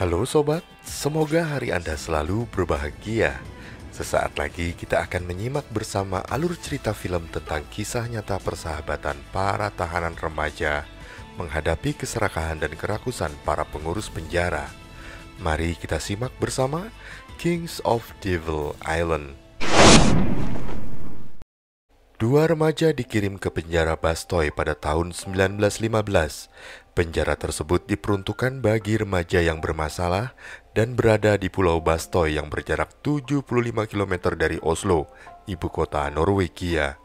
Halo sobat, semoga hari Anda selalu berbahagia. Sesaat lagi kita akan menyimak bersama alur cerita film tentang kisah nyata persahabatan para tahanan remaja menghadapi keserakahan dan kerakusan para pengurus penjara. Mari kita simak bersama Kings of Devil Island. Dua remaja dikirim ke penjara Bastoy pada tahun 1915. Penjara tersebut diperuntukkan bagi remaja yang bermasalah dan berada di Pulau Bastoy yang berjarak 75 km dari Oslo, ibu kota Norwegia.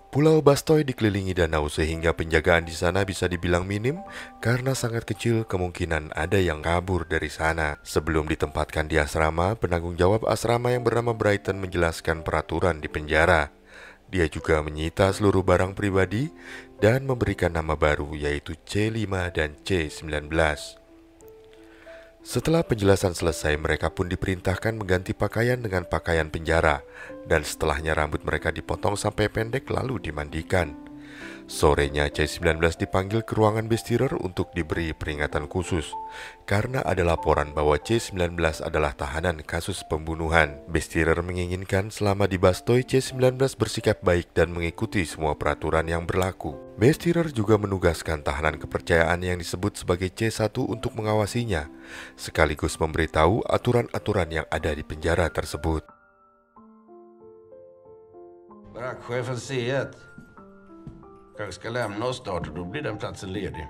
Pulau Bastoy dikelilingi danau sehingga penjagaan di sana bisa dibilang minim karena sangat kecil kemungkinan ada yang kabur dari sana. Sebelum ditempatkan di asrama, penanggung jawab asrama yang bernama Brighton menjelaskan peraturan di penjara. Dia juga menyita seluruh barang pribadi dan memberikan nama baru yaitu C5 dan C19. Setelah penjelasan selesai, mereka pun diperintahkan mengganti pakaian dengan pakaian penjara, dan setelahnya rambut mereka dipotong sampai pendek lalu dimandikan. Sorenya C19 dipanggil ke ruangan bestirer untuk diberi peringatan khusus karena ada laporan bahwa C19 adalah tahanan kasus pembunuhan. Bestirer menginginkan selama di Bastoy C19 bersikap baik dan mengikuti semua peraturan yang berlaku. Bestirer juga menugaskan tahanan kepercayaan yang disebut sebagai C1 untuk mengawasinya, sekaligus memberitahu aturan-aturan yang ada di penjara tersebut. Chefen C1 kanske ska lämna oss snart och då blir den platsen ledig.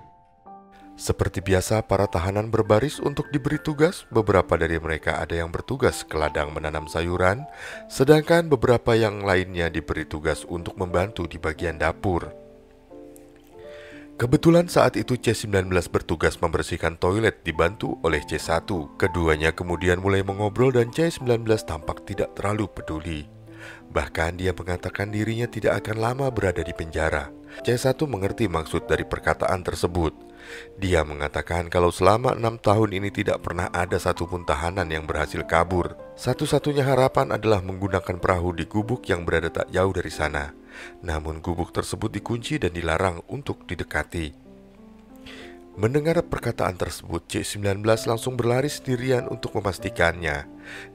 Seperti biasa, para tahanan berbaris untuk diberi tugas. Beberapa dari mereka ada yang bertugas ke ladang menanam sayuran, sedangkan beberapa yang lainnya diberi tugas untuk membantu di bagian dapur. Kebetulan saat itu C19 bertugas membersihkan toilet dibantu oleh C1. Keduanya kemudian mulai mengobrol dan C19 tampak tidak terlalu peduli. Bahkan dia mengatakan dirinya tidak akan lama berada di penjara. C1 mengerti maksud dari perkataan tersebut. Dia mengatakan kalau selama 6 tahun ini tidak pernah ada satupun tahanan yang berhasil kabur. Satu-satunya harapan adalah menggunakan perahu di gubuk yang berada tak jauh dari sana. Namun gubuk tersebut dikunci dan dilarang untuk didekati. Mendengar perkataan tersebut, C19 langsung berlari sendirian untuk memastikannya.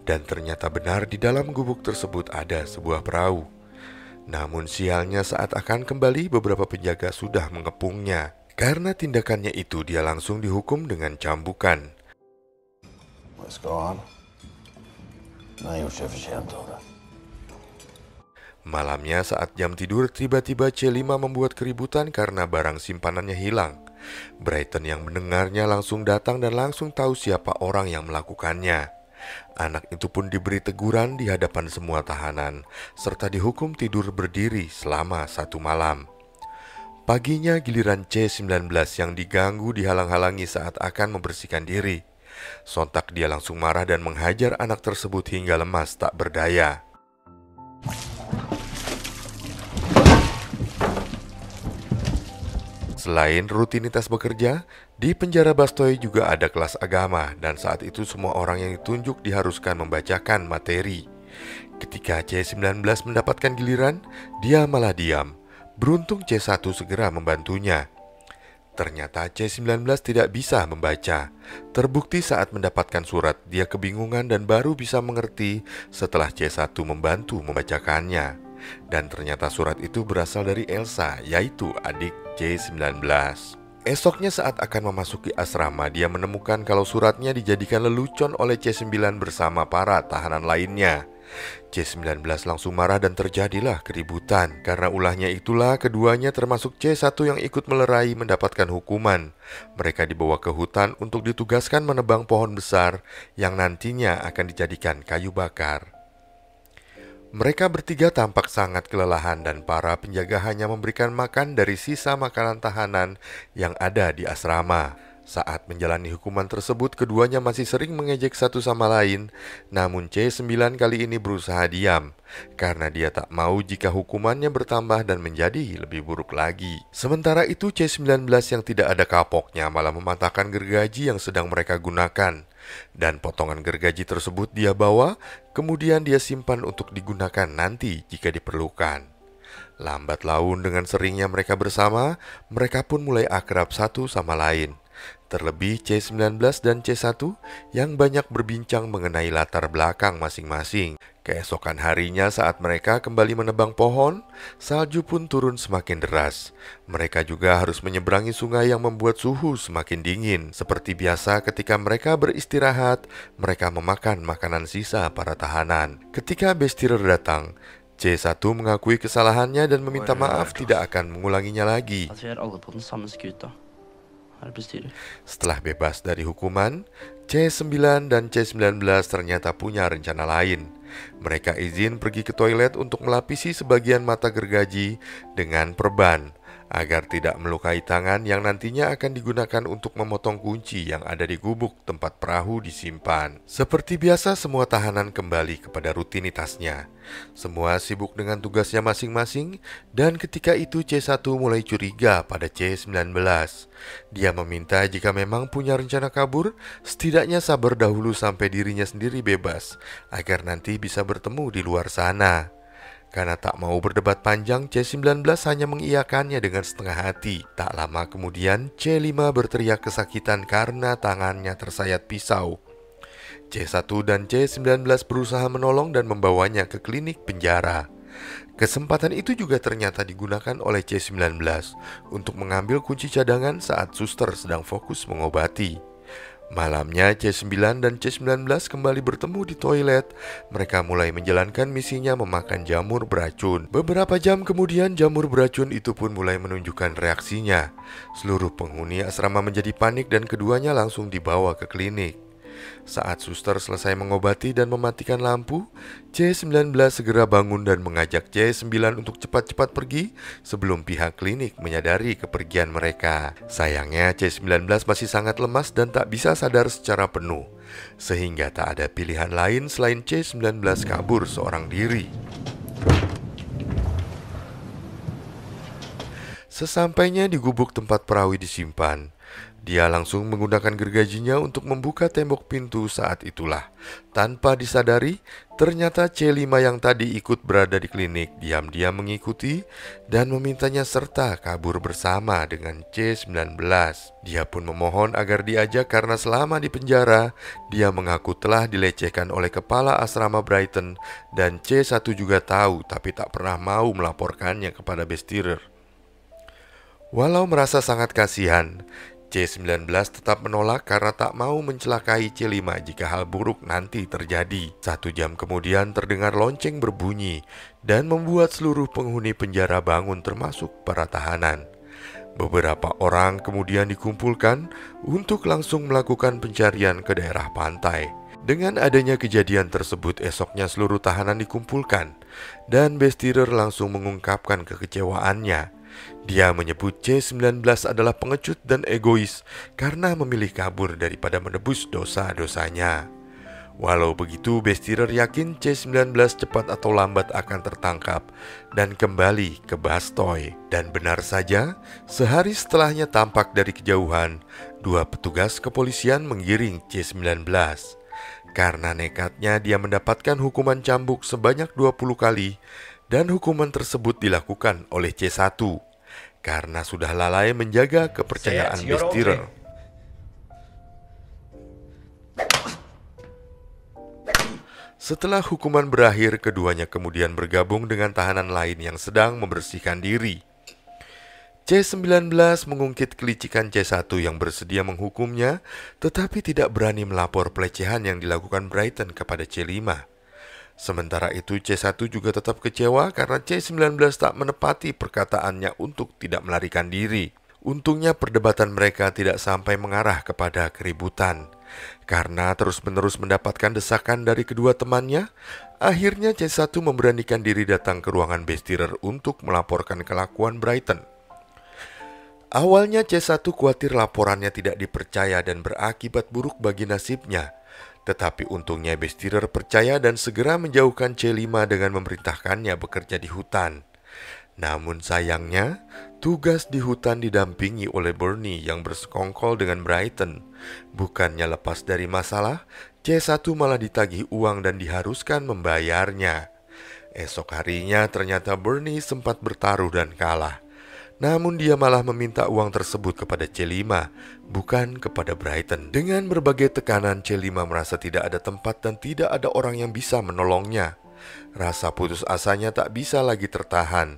Dan ternyata benar di dalam gubuk tersebut ada sebuah perahu. Namun sialnya saat akan kembali, beberapa penjaga sudah mengepungnya. Karena tindakannya itu, dia langsung dihukum dengan cambukan. Malamnya saat jam tidur, tiba-tiba C5 membuat keributan karena barang simpanannya hilang. Brighton yang mendengarnya langsung datang dan langsung tahu siapa orang yang melakukannya. Anak itu pun diberi teguran di hadapan semua tahanan, serta dihukum tidur berdiri selama 1 malam. Paginya giliran C19 yang diganggu dihalang-halangi saat akan membersihkan diri. Sontak dia langsung marah dan menghajar anak tersebut hingga lemas tak berdaya. Selain rutinitas bekerja, di penjara Bastoy juga ada kelas agama dan saat itu semua orang yang ditunjuk diharuskan membacakan materi. Ketika C19 mendapatkan giliran, dia malah diam. Beruntung C1 segera membantunya. Ternyata C19 tidak bisa membaca. Terbukti saat mendapatkan surat, dia kebingungan dan baru bisa mengerti setelah C1 membantu membacakannya. Dan ternyata surat itu berasal dari Elsa, yaitu adik C19. Esoknya saat akan memasuki asrama, dia menemukan kalau suratnya dijadikan lelucon oleh C9 bersama para tahanan lainnya. C19 langsung marah dan terjadilah keributan. Karena ulahnya itulah keduanya termasuk C1 yang ikut melerai mendapatkan hukuman. Mereka dibawa ke hutan untuk ditugaskan menebang pohon besar yang nantinya akan dijadikan kayu bakar. Mereka bertiga tampak sangat kelelahan dan para penjaga hanya memberikan makan dari sisa makanan tahanan yang ada di asrama. Saat menjalani hukuman tersebut, keduanya masih sering mengejek satu sama lain. Namun C9 kali ini berusaha diam, karena dia tak mau jika hukumannya bertambah dan menjadi lebih buruk lagi. Sementara itu C19 yang tidak ada kapoknya malah mematahkan gergaji yang sedang mereka gunakan. Dan potongan gergaji tersebut dia bawa, kemudian dia simpan untuk digunakan nanti jika diperlukan. Lambat laun dengan seringnya mereka bersama, mereka pun mulai akrab satu sama lain. terlebih C19 dan C1 yang banyak berbincang mengenai latar belakang masing-masing. Keesokan harinya saat mereka kembali menebang pohon, salju pun turun semakin deras. Mereka juga harus menyeberangi sungai yang membuat suhu semakin dingin. Seperti biasa ketika mereka beristirahat, mereka memakan makanan sisa para tahanan. Ketika Bestirer datang, C1 mengakui kesalahannya dan meminta maaf tidak akan mengulanginya lagi. Setelah bebas dari hukuman, C9 dan C19 ternyata punya rencana lain. Mereka izin pergi ke toilet untuk melapisi sebagian mata gergaji dengan perban, agar tidak melukai tangan yang nantinya akan digunakan untuk memotong kunci yang ada di gubuk tempat perahu disimpan. Seperti biasa, semua tahanan kembali kepada rutinitasnya. Semua sibuk dengan tugasnya masing-masing, dan ketika itu C1 mulai curiga pada C19. Dia meminta jika memang punya rencana kabur, setidaknya sabar dahulu sampai dirinya sendiri bebas, agar nanti bisa bertemu di luar sana. Karena tak mau berdebat panjang, C19 hanya mengiyakannya dengan setengah hati. Tak lama kemudian, C5 berteriak kesakitan karena tangannya tersayat pisau. C1 dan C19 berusaha menolong dan membawanya ke klinik penjara. Kesempatan itu juga ternyata digunakan oleh C19 untuk mengambil kunci cadangan saat suster sedang fokus mengobati. Malamnya C9 dan C19 kembali bertemu di toilet. Mereka mulai menjalankan misinya memakan jamur beracun. Beberapa jam kemudian jamur beracun itu pun mulai menunjukkan reaksinya. Seluruh penghuni asrama menjadi panik dan keduanya langsung dibawa ke klinik. Saat suster selesai mengobati dan mematikan lampu, C19 segera bangun dan mengajak C9 untuk cepat-cepat pergi sebelum pihak klinik menyadari kepergian mereka. Sayangnya C19 masih sangat lemas dan tak bisa sadar secara penuh, sehingga tak ada pilihan lain selain C19 kabur seorang diri. Sesampainya di gubuk tempat perahu disimpan, dia langsung menggunakan gergajinya untuk membuka tembok pintu. Saat itulah, tanpa disadari, ternyata C5 yang tadi ikut berada di klinik diam-diam mengikuti dan memintanya serta kabur bersama dengan C19. Dia pun memohon agar diajak karena selama di penjara, dia mengaku telah dilecehkan oleh kepala asrama Brighton dan C1 juga tahu tapi tak pernah mau melaporkannya kepada Bestirer. Walau merasa sangat kasihan, C19 tetap menolak karena tak mau mencelakai C5 jika hal buruk nanti terjadi. 1 jam kemudian terdengar lonceng berbunyi dan membuat seluruh penghuni penjara bangun termasuk para tahanan. Beberapa orang kemudian dikumpulkan untuk langsung melakukan pencarian ke daerah pantai. Dengan adanya kejadian tersebut, esoknya seluruh tahanan dikumpulkan dan Bestirer langsung mengungkapkan kekecewaannya. Dia menyebut C19 adalah pengecut dan egois karena memilih kabur daripada menebus dosa-dosanya. Walau begitu, Bestirer yakin C19 cepat atau lambat akan tertangkap dan kembali ke Bastoy. Dan benar saja, sehari setelahnya tampak dari kejauhan, 2 petugas kepolisian menggiring C19. Karena nekatnya, dia mendapatkan hukuman cambuk sebanyak 20 kali dan hukuman tersebut dilakukan oleh C1 karena sudah lalai menjaga kepercayaan Bestirer. Setelah hukuman berakhir, keduanya kemudian bergabung dengan tahanan lain yang sedang membersihkan diri. C19 mengungkit kelicikan C1 yang bersedia menghukumnya, tetapi tidak berani melapor pelecehan yang dilakukan Brighton kepada C5. Sementara itu C1 juga tetap kecewa karena C19 tak menepati perkataannya untuk tidak melarikan diri. Untungnya perdebatan mereka tidak sampai mengarah kepada keributan. Karena terus-menerus mendapatkan desakan dari kedua temannya, akhirnya C1 memberanikan diri datang ke ruangan Bestirer untuk melaporkan kelakuan Brighton. Awalnya C1 khawatir laporannya tidak dipercaya dan berakibat buruk bagi nasibnya. Tetapi untungnya Bestirer percaya dan segera menjauhkan C5 dengan memerintahkannya bekerja di hutan. Namun sayangnya, tugas di hutan didampingi oleh Bernie yang bersekongkol dengan Brighton. Bukannya lepas dari masalah, C1 malah ditagih uang dan diharuskan membayarnya. Esok harinya ternyata Bernie sempat bertaruh dan kalah. Namun dia malah meminta uang tersebut kepada C5, bukan kepada Brighton. Dengan berbagai tekanan, C5 merasa tidak ada tempat dan tidak ada orang yang bisa menolongnya. Rasa putus asanya tak bisa lagi tertahan.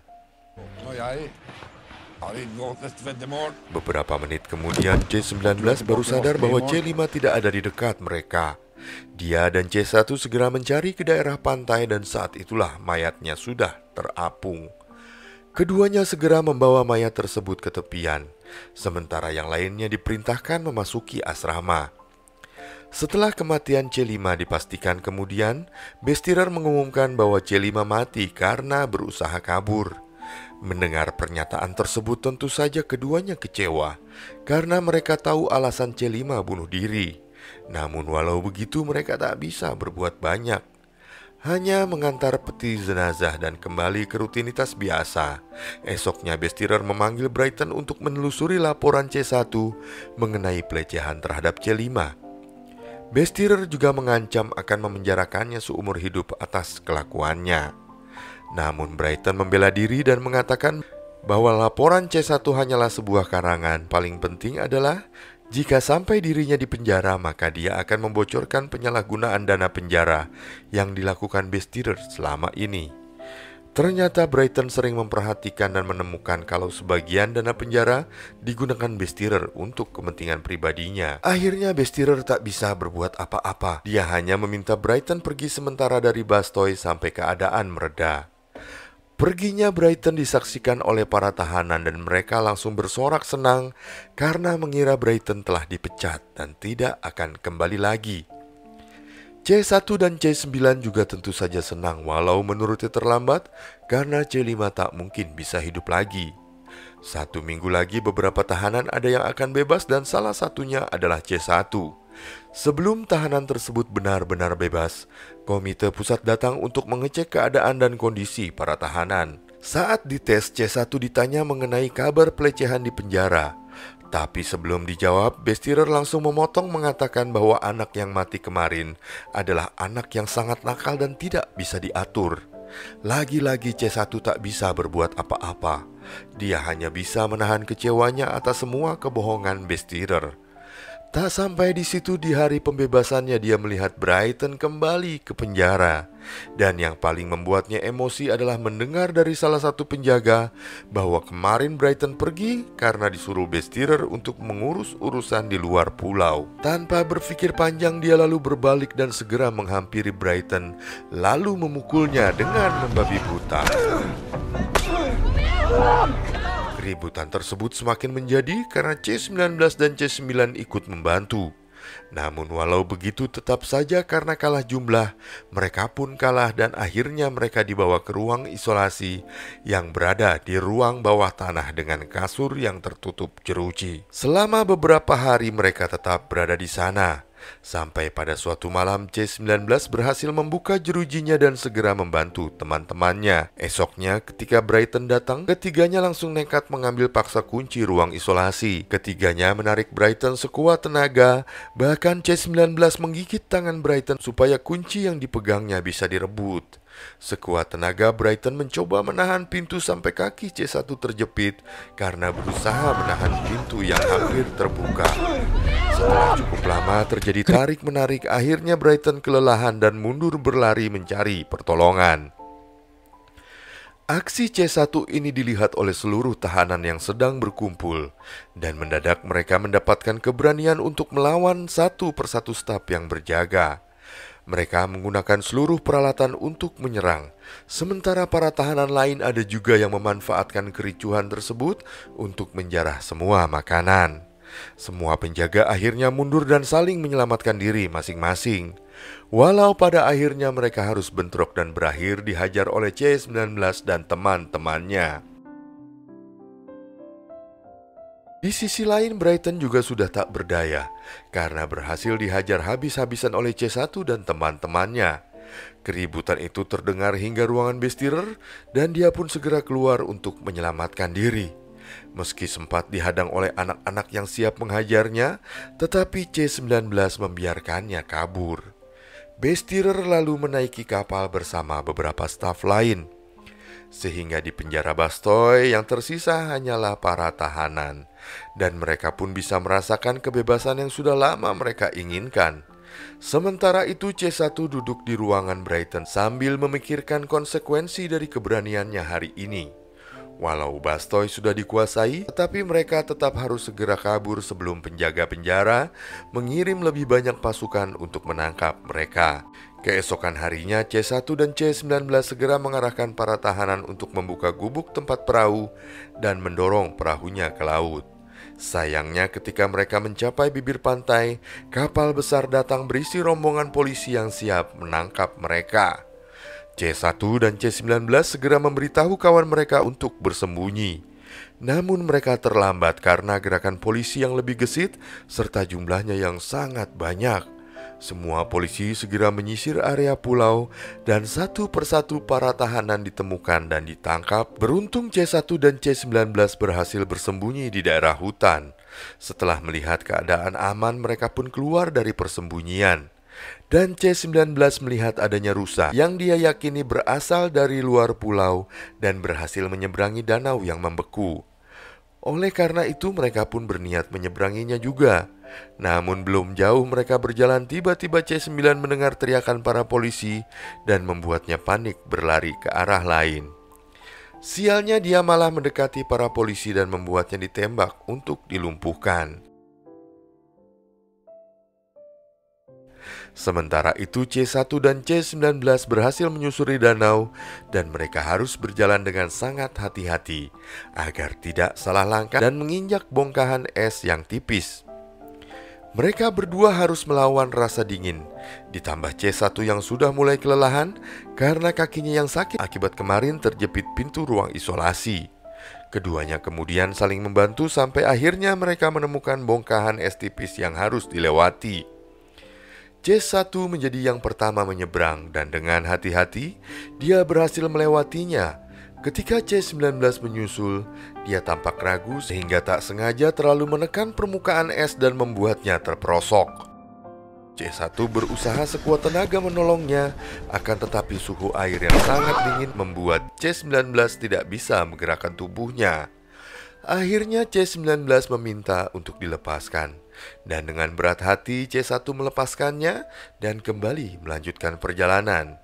Beberapa menit kemudian, C19 baru sadar bahwa C5 tidak ada di dekat mereka. Dia dan C1 segera mencari ke daerah pantai dan saat itulah mayatnya sudah terapung. Keduanya segera membawa mayat tersebut ke tepian, sementara yang lainnya diperintahkan memasuki asrama. Setelah kematian C5 dipastikan kemudian, Bestirer mengumumkan bahwa C5 mati karena berusaha kabur. Mendengar pernyataan tersebut tentu saja keduanya kecewa, karena mereka tahu alasan C5 bunuh diri. Namun walau begitu mereka tak bisa berbuat banyak. Hanya mengantar peti jenazah dan kembali ke rutinitas biasa. Esoknya Bestirer memanggil Brighton untuk menelusuri laporan C1 mengenai pelecehan terhadap C5. Bestirer juga mengancam akan memenjarakannya seumur hidup atas kelakuannya. Namun Brighton membela diri dan mengatakan bahwa laporan C1 hanyalah sebuah karangan. Paling penting adalah jika sampai dirinya di penjara, maka dia akan membocorkan penyalahgunaan dana penjara yang dilakukan Bestirer selama ini. Ternyata Brighton sering memperhatikan dan menemukan kalau sebagian dana penjara digunakan Bestirer untuk kepentingan pribadinya. Akhirnya Bestirer tak bisa berbuat apa-apa. Dia hanya meminta Brighton pergi sementara dari Bastoy sampai keadaan mereda. Perginya Brighton disaksikan oleh para tahanan dan mereka langsung bersorak senang karena mengira Brighton telah dipecat dan tidak akan kembali lagi. C1 dan C9 juga tentu saja senang walau menurutnya terlambat karena C5 tak mungkin bisa hidup lagi. 1 minggu lagi beberapa tahanan ada yang akan bebas dan salah satunya adalah C1. Sebelum tahanan tersebut benar-benar bebas, komite pusat datang untuk mengecek keadaan dan kondisi para tahanan. Saat dites, C1 ditanya mengenai kabar pelecehan di penjara. Tapi sebelum dijawab, Bestirer langsung memotong mengatakan bahwa anak yang mati kemarin adalah anak yang sangat nakal dan tidak bisa diatur. Lagi-lagi C1 tak bisa berbuat apa-apa. Dia hanya bisa menahan kecewanya atas semua kebohongan Bestirer. Tak sampai di situ, di hari pembebasannya dia melihat Brighton kembali ke penjara. Dan yang paling membuatnya emosi adalah mendengar dari salah satu penjaga bahwa kemarin Brighton pergi karena disuruh Bestirer untuk mengurus urusan di luar pulau. Tanpa berpikir panjang dia lalu berbalik dan segera menghampiri Brighton, lalu memukulnya dengan membabi buta. Keributan tersebut semakin menjadi karena C19 dan C9 ikut membantu. Namun walau begitu tetap saja karena kalah jumlah, mereka pun kalah dan akhirnya mereka dibawa ke ruang isolasi yang berada di ruang bawah tanah dengan kasur yang tertutup jeruji. Selama beberapa hari mereka tetap berada di sana. Sampai pada suatu malam C19 berhasil membuka jerujinya dan segera membantu teman-temannya. Esoknya ketika Brighton datang, ketiganya langsung nekat mengambil paksa kunci ruang isolasi. Ketiganya menarik Brighton sekuat tenaga, bahkan C19 menggigit tangan Brighton supaya kunci yang dipegangnya bisa direbut. Sekuat tenaga Brighton mencoba menahan pintu sampai kaki C1 terjepit karena berusaha menahan pintu yang hampir terbuka. Setelah cukup lama terjadi tarik-menarik, akhirnya Brighton kelelahan dan mundur berlari mencari pertolongan. Aksi C1 ini dilihat oleh seluruh tahanan yang sedang berkumpul, dan mendadak mereka mendapatkan keberanian untuk melawan satu persatu staf yang berjaga. Mereka menggunakan seluruh peralatan untuk menyerang, sementara para tahanan lain ada juga yang memanfaatkan kericuhan tersebut untuk menjarah semua makanan. Semua penjaga akhirnya mundur dan saling menyelamatkan diri masing-masing. Walau pada akhirnya mereka harus bentrok dan berakhir dihajar oleh C19 dan teman-temannya. Di sisi lain, Brighton juga sudah tak berdaya karena berhasil dihajar habis-habisan oleh C1 dan teman-temannya. Keributan itu terdengar hingga ruangan Bestirer dan dia pun segera keluar untuk menyelamatkan diri. Meski sempat dihadang oleh anak-anak yang siap menghajarnya, tetapi C19 membiarkannya kabur. Bestirer lalu menaiki kapal bersama beberapa staf lain. Sehingga di penjara Bastoy yang tersisa hanyalah para tahanan, dan mereka pun bisa merasakan kebebasan yang sudah lama mereka inginkan. Sementara itu C1 duduk di ruangan Brighton sambil memikirkan konsekuensi dari keberaniannya hari ini. Walau Bastoy sudah dikuasai, tetapi mereka tetap harus segera kabur sebelum penjaga penjara mengirim lebih banyak pasukan untuk menangkap mereka. Keesokan harinya C1 dan C19 segera mengarahkan para tahanan untuk membuka gubuk tempat perahu dan mendorong perahunya ke laut. Sayangnya ketika mereka mencapai bibir pantai, kapal besar datang berisi rombongan polisi yang siap menangkap mereka. C1 dan C19 segera memberitahu kawan mereka untuk bersembunyi. Namun mereka terlambat karena gerakan polisi yang lebih gesit serta jumlahnya yang sangat banyak. Semua polisi segera menyisir area pulau dan satu persatu para tahanan ditemukan dan ditangkap. Beruntung C1 dan C19 berhasil bersembunyi di daerah hutan. Setelah melihat keadaan aman, mereka pun keluar dari persembunyian. Dan C19 melihat adanya rusa yang dia yakini berasal dari luar pulau dan berhasil menyeberangi danau yang membeku. Oleh karena itu mereka pun berniat menyeberanginya juga. Namun belum jauh mereka berjalan, tiba-tiba C9 mendengar teriakan para polisi dan membuatnya panik berlari ke arah lain. Sialnya dia malah mendekati para polisi dan membuatnya ditembak untuk dilumpuhkan. Sementara itu C1 dan C19 berhasil menyusuri danau dan mereka harus berjalan dengan sangat hati-hati agar tidak salah langkah dan menginjak bongkahan es yang tipis. Mereka berdua harus melawan rasa dingin, ditambah C1 yang sudah mulai kelelahan karena kakinya yang sakit akibat kemarin terjepit pintu ruang isolasi. Keduanya kemudian saling membantu sampai akhirnya mereka menemukan bongkahan es tipis yang harus dilewati. C1 menjadi yang pertama menyeberang dan dengan hati-hati dia berhasil melewatinya. Ketika C19 menyusul, dia tampak ragu sehingga tak sengaja terlalu menekan permukaan es dan membuatnya terperosok. C1 berusaha sekuat tenaga menolongnya, akan tetapi suhu air yang sangat dingin membuat C19 tidak bisa menggerakkan tubuhnya. Akhirnya C19 meminta untuk dilepaskan, dan dengan berat hati C1 melepaskannya dan kembali melanjutkan perjalanan.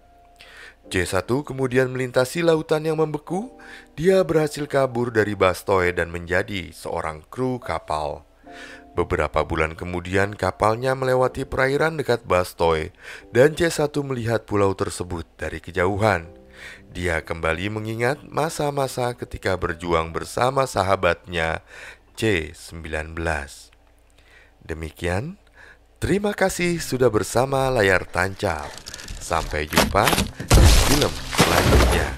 C1 kemudian melintasi lautan yang membeku. Dia berhasil kabur dari Bastoy dan menjadi seorang kru kapal. Beberapa bulan kemudian kapalnya melewati perairan dekat Bastoy dan C1 melihat pulau tersebut dari kejauhan. Dia kembali mengingat masa-masa ketika berjuang bersama sahabatnya C19. Demikian, terima kasih sudah bersama layar tancap. Sampai jumpa di film selanjutnya.